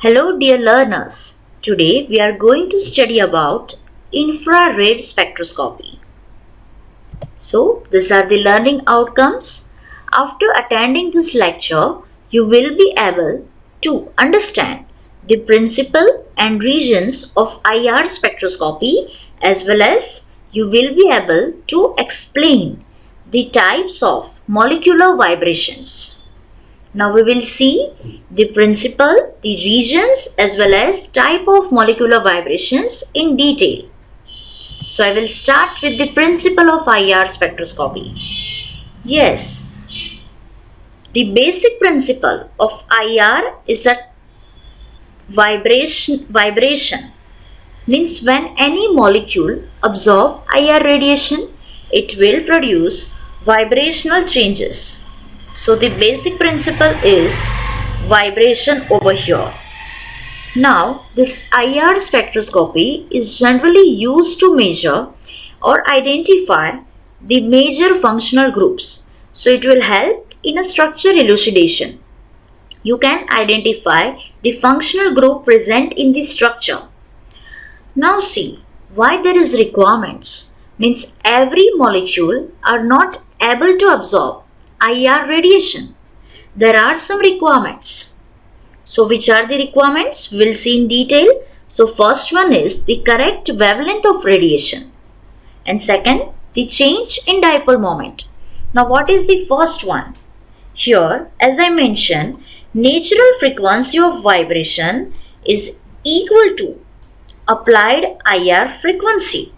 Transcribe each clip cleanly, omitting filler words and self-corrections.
Hello dear learners. Today we are going to study about infrared spectroscopy. So these are the learning outcomes. After attending this lecture, you will be able to understand the principle and regions of IR spectroscopy, as well as you will be able to explain the types of molecular vibrations. Now we will see the principle, the regions, as well as type of molecular vibrations in detail. So I will start with the principle of IR spectroscopy. Yes, the basic principle of IR is that vibration means when any molecule absorbs IR radiation, it will produce vibrational changes. So the basic principle is vibration over here. Now this IR spectroscopy is generally used to measure or identify the major functional groups. So it will help in a structure elucidation. You can identify the functional group present in the structure. Now see why there is requirements. Means every molecule are not able to absorb IR radiation. There are some requirements. So which are the requirements? We'll see in detail. So first one is the correct wavelength of radiation. And second, the change in dipole moment. Now what is the first one? Here, as I mentioned, natural frequency of vibration is equal to applied IR frequency.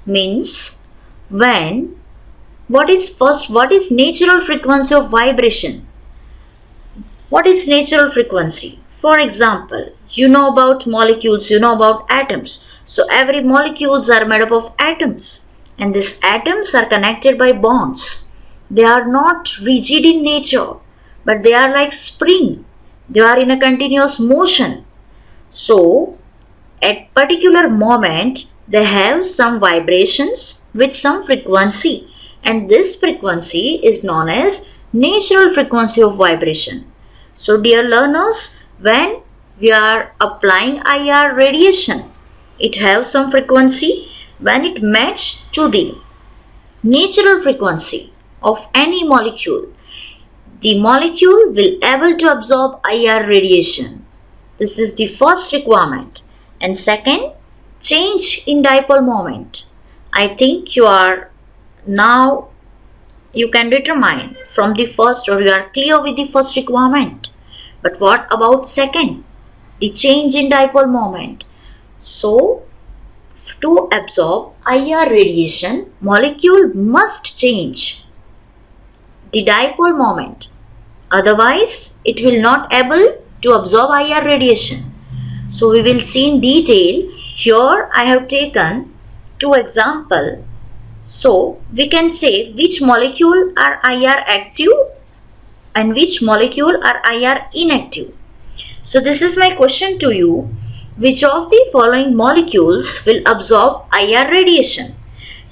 Means what is natural frequency of vibration? What is natural frequency? For example, you know about molecules, you know about atoms. So every molecules are made up of atoms, and these atoms are connected by bonds. They are not rigid in nature, but they are like spring. They are in a continuous motion. So at particular moment, they have some vibrations with some frequency, and this frequency is known as natural frequency of vibration. So dear learners, when we are applying IR radiation, it has some frequency. When it matches to the natural frequency of any molecule, the molecule will able to absorb IR radiation. This is the first requirement. And second, change in dipole moment. I think you can determine from the first, or you are clear with the first requirement. But what about second? The change in dipole moment. So to absorb IR radiation, molecule must change the dipole moment. Otherwise, it will not able to absorb IR radiation. So we will see in detail. Here I have taken two examples. So we can say which molecule are IR active and which molecule are IR inactive. So this is my question to you. Which of the following molecules will absorb IR radiation?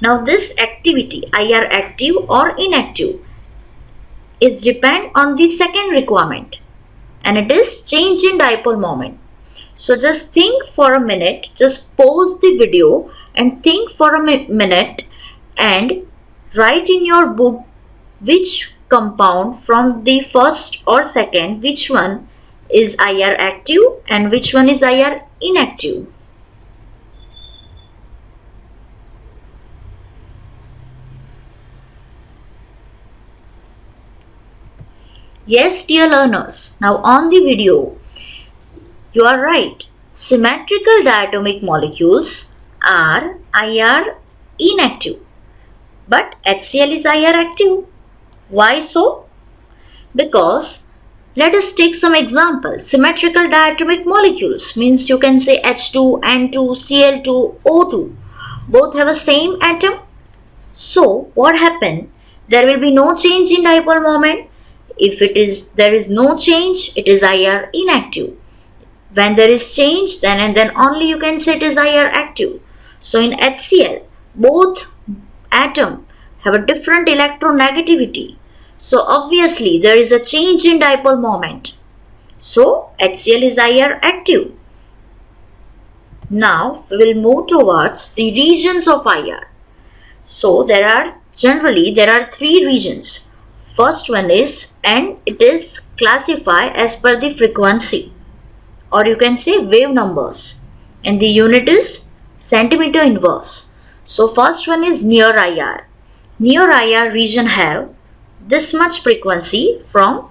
Now this activity, IR active or inactive, is depend on the second requirement, and it is change in dipole moment. So just think for a minute, just pause the video and think for a minute and write in your book which compound from the first or second, which one is IR active and which one is IR inactive. Yes, dear learners, now on the video, you are right. Symmetrical diatomic molecules are IR inactive, but HCl is IR active. Why so? Because let us take some examples. Symmetrical diatomic molecules means you can say H2, N2, Cl2, O2. Both have a same atom. So what happened? There will be no change in dipole moment. If there is no change, it is IR inactive. When there is change, then and then only you can say it is IR active. So in HCl, both atoms have a different electronegativity. So obviously there is a change in dipole moment. So HCl is IR active. Now we will move towards the regions of IR. So there are three regions. First one is, and it is classified as per the frequency, or you can say wave numbers, and the unit is centimeter inverse. So first one is near IR. Near IR region have this much frequency from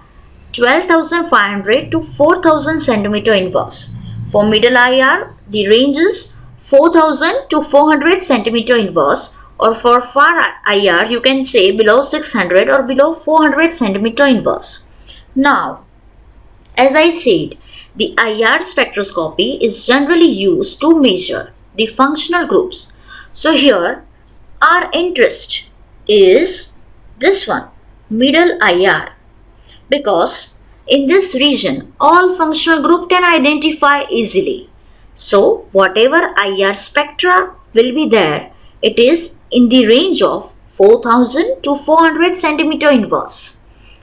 12,500 to 4,000 centimeter inverse. For middle IR, the range is 4,000 to 400 centimeter inverse, or for far IR, you can say below 600 or below 400 centimeter inverse. Now, as I said, the IR spectroscopy is generally used to measure the functional groups. So here, our interest is this one, middle IR, because in this region all functional group can identify easily. So whatever IR spectra will be there, it is in the range of 4,000 to 400 centimeter inverse.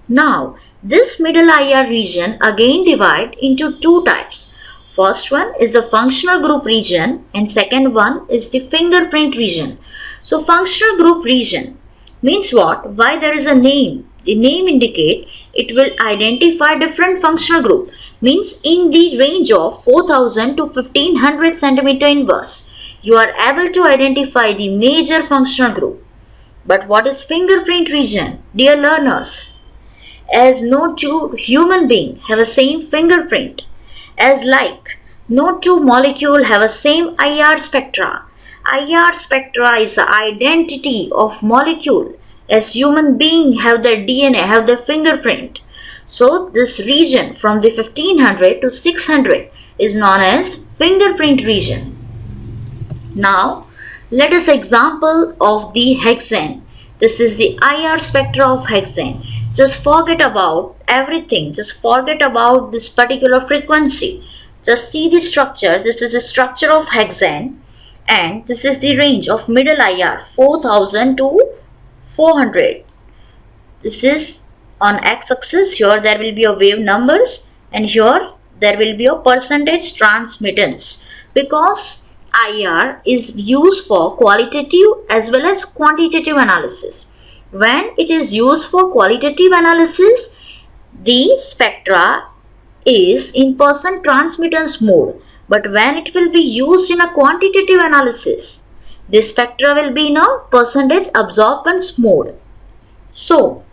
Now this middle IR region again divide into two types. First one is the functional group region and second one is the fingerprint region. So functional group region means what? Why there is a name? The name indicate it will identify different functional group, means in the range of 4,000 to 1500 centimeter inverse. You are able to identify the major functional group. But what is fingerprint region? Dear learners, as no two human being have a same fingerprint, as like no two molecule have a same IR spectra. IR spectra is the identity of molecule, as human being have their DNA, have their fingerprint. So this region from the 1500 to 600 is known as fingerprint region. Now let us example of the hexane. This is the IR spectra of hexane. Just forget about everything. Just forget about this particular frequency. Just see the structure. This is the structure of hexane, and this is the range of middle IR 4,000 to 400. This is on x-axis. Here there will be a wave numbers, and here there will be a percentage transmittance, because IR is used for qualitative as well as quantitative analysis. When it is used for qualitative analysis, the spectra is in percent transmittance mode, but when it will be used in a quantitative analysis, the spectra will be in a percentage absorbance mode. So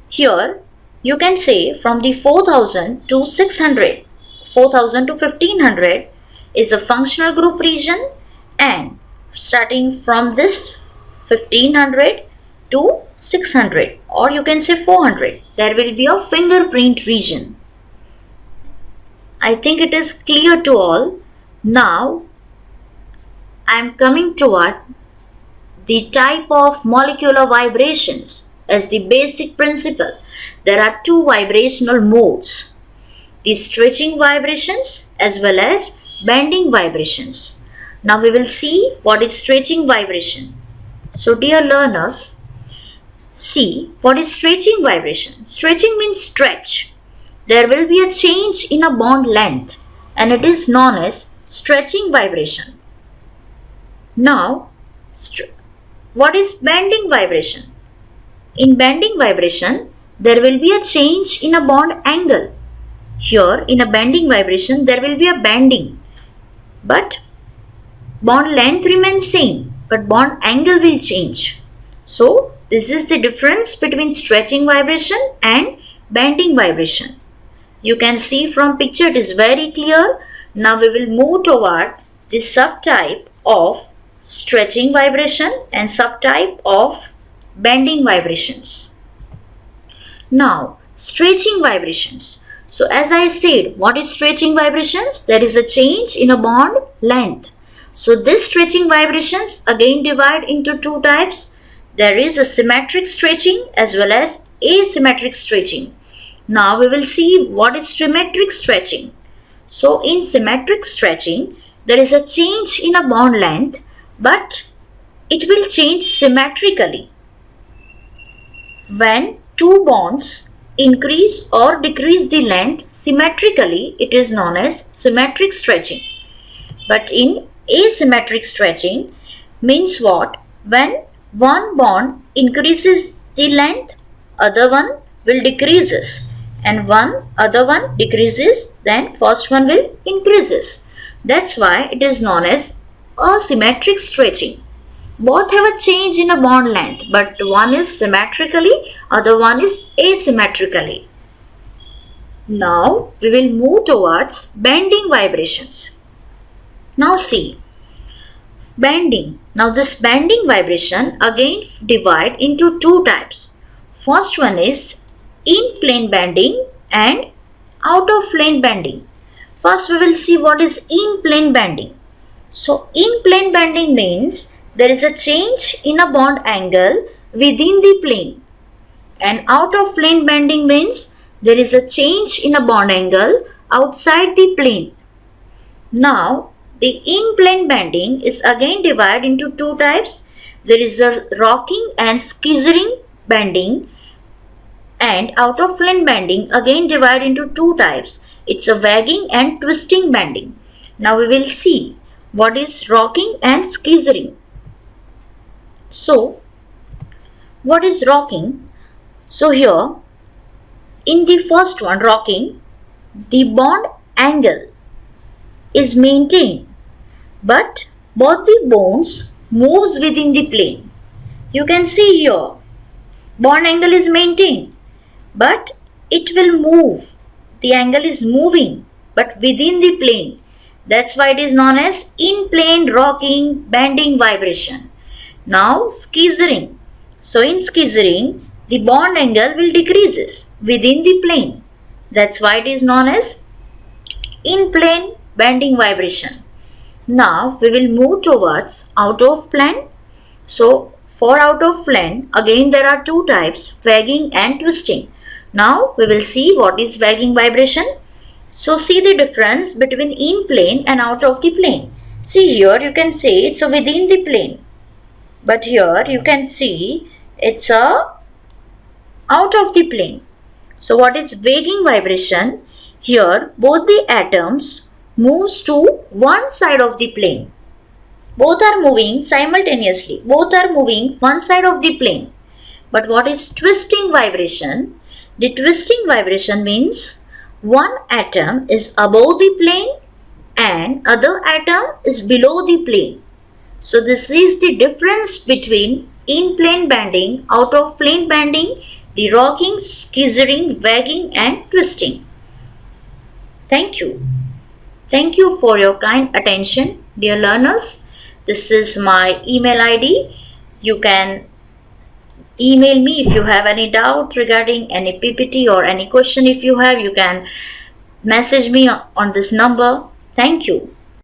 here you can say from the 4,000 to 600, 4,000 to 1500 is a functional group region, and starting from this 1500 to 600, or you can say 400, there will be a fingerprint region. I think it is clear to all. Now I am coming toward the type of molecular vibrations. As the basic principle, there are two vibrational modes, the stretching vibrations as well as bending vibrations. Now we will see what is stretching vibration. So dear learners, see what is stretching vibration. Stretching means stretch. There will be a change in a bond length, and it is known as stretching vibration. Now what is bending vibration? In bending vibration, there will be a change in a bond angle. Here in a bending vibration, there will be a bending, but bond length remains same, but bond angle will change. So this is the difference between stretching vibration and bending vibration. You can see from picture it is very clear. Now we will move toward the subtype of stretching vibration and subtype of bending vibrations. Now stretching vibrations. So as I said, what is stretching vibrations? There is a change in a bond length. So this stretching vibrations again divide into two types. There is a symmetric stretching as well as asymmetric stretching. Now we will see what is symmetric stretching. So in symmetric stretching, there is a change in a bond length, but it will change symmetrically. When two bonds increase or decrease the length symmetrically, it is known as symmetric stretching. But in asymmetric stretching means what? When one bond increases the length, other one will decreases, and one other one decreases, then first one will increases. That's why it is known as asymmetric stretching. Both have a change in a bond length, but one is symmetrically, other one is asymmetrically. Now we will move towards bending vibrations. Now see, bending. Now this bending vibration again divide into two types. First one is in plane bending and out of plane bending. First we will see what is in plane bending. So in plane bending means there is a change in a bond angle within the plane, and out of plane bending means there is a change in a bond angle outside the plane. Now the in-plane bending is again divided into two types. There is a rocking and skizzering bending, and out of plane bending again divided into two types. It's a wagging and twisting bending. Now we will see what is rocking and skizzering. So what is rocking? So here in the first one, rocking, the bond angle is maintained, but both the bonds moves within the plane. You can see here bond angle is maintained, but it will move. The angle is moving, but within the plane. That's why it is known as in plane rocking bending vibration. Now skizzering. So in skizzering, the bond angle will decreases within the plane. That's why it is known as in plane bending vibration. Now we will move towards out of plane. So for out of plane, again there are two types, wagging and twisting. Now we will see what is wagging vibration. So see the difference between in plane and out of the plane. See here you can say it's a within the plane, but here you can see it's a out of the plane. So what is wagging vibration? Here both the atoms moves to one side of the plane. Both are moving simultaneously. Both are moving one side of the plane. But what is twisting vibration? The twisting vibration means one atom is above the plane and other atom is below the plane. So this is the difference between in plane bending, out of plane bending, the rocking, skizzering, wagging and twisting. Thank you. Thank you for your kind attention, dear learners. This is my email ID. You can email me if you have any doubt regarding any PPT or any question. If you have, you can message me on this number. Thank you.